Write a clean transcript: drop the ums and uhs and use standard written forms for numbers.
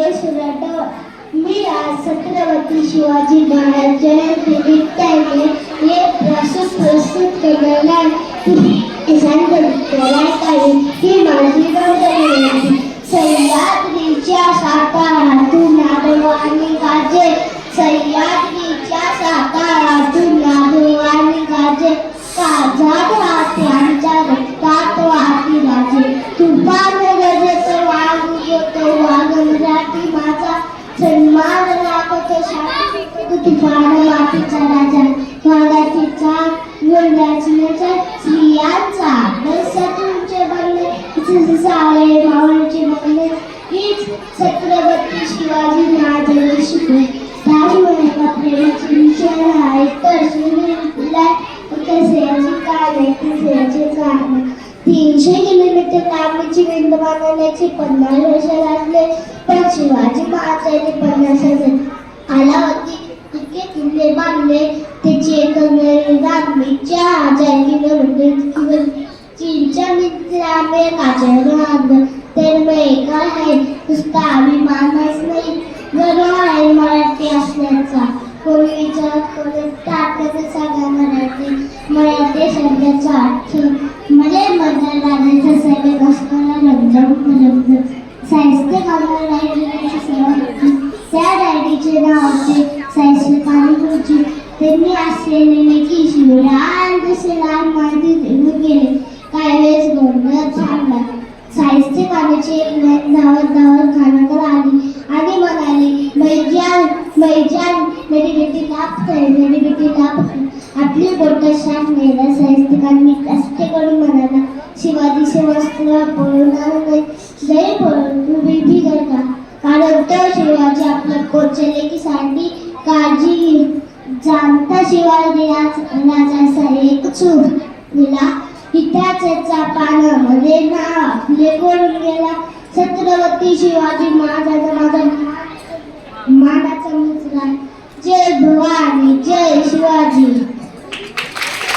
मी आज छत्रपती शिवाजी महाराज जयंती निमित्ताने हे प्रस्तुत करणार ही माझी गौरव सह्याद्रीच्या सातारातून नादो आणि गाजे सह्याद्रीच्या सातारातून नादो आणि गाजे काजात वाहते आमच्या रक्तात वाहती राजे तुफान गरजेत वाघ घेतो वाघ मराठी माझा सन्मान राखतो शांती तुफान मातीचा राजा वाघाची चाक गोंड्याची नजर स्त्रियांचा तुमचे बनले साळे मावळचे बनले हीच छत्रपती शिवाजी महाराजांनी शिकवले त्यामुळे प्रेमाची विषय आहे तर शिवराय कसेची काय कसेचे काय 300 किलोमीटर लांबीची विंड बांधण्याचे 50 वर्ष लागले पण शिवाजी महाराजांनी 50 कालावधी इतके किल्ले बांधले त्याची एकंदरीत लांबी 4000 किलोमीटर चीनच्या मित्राने काजळ आणलं तर मग आहे नुसता अभिमानच नाही गर्व आहे मराठी असल्याचा कोणी विचारत कोणी टाकत सगळ्या मराठी शब्दाचा अर्थ मध्ये मधल्या राजाच्या सेवेत असणारा रमझम साहित्य कामाला राहिलेली सेवा होती त्या डायरीचे नाव होते साहित्य काळी त्यांनी असलेले की शिवराय जसे लहान माहिती देऊन गेले काही वेळेस गोंधळ थांबला साहित्य कामाची धावत खानाकडे आली आणि म्हणाली मैजान मेरी बेटी लाभ आपली बोटं शान नेला साहित्यिकांनी कष्ट करून म्हणाला शिवाजीचे वस्त्र पळवणार नाही जय पळून उभी बिगर का कारण तो शिवाजी आपल्या कोचले की साठी काळजी जाणता शिवाजी राजाचा एक चूर दिला इतिहासाच्या पानामध्ये नाव आपले करून गेला छत्रपती शिवाजी महाराजांचा माझा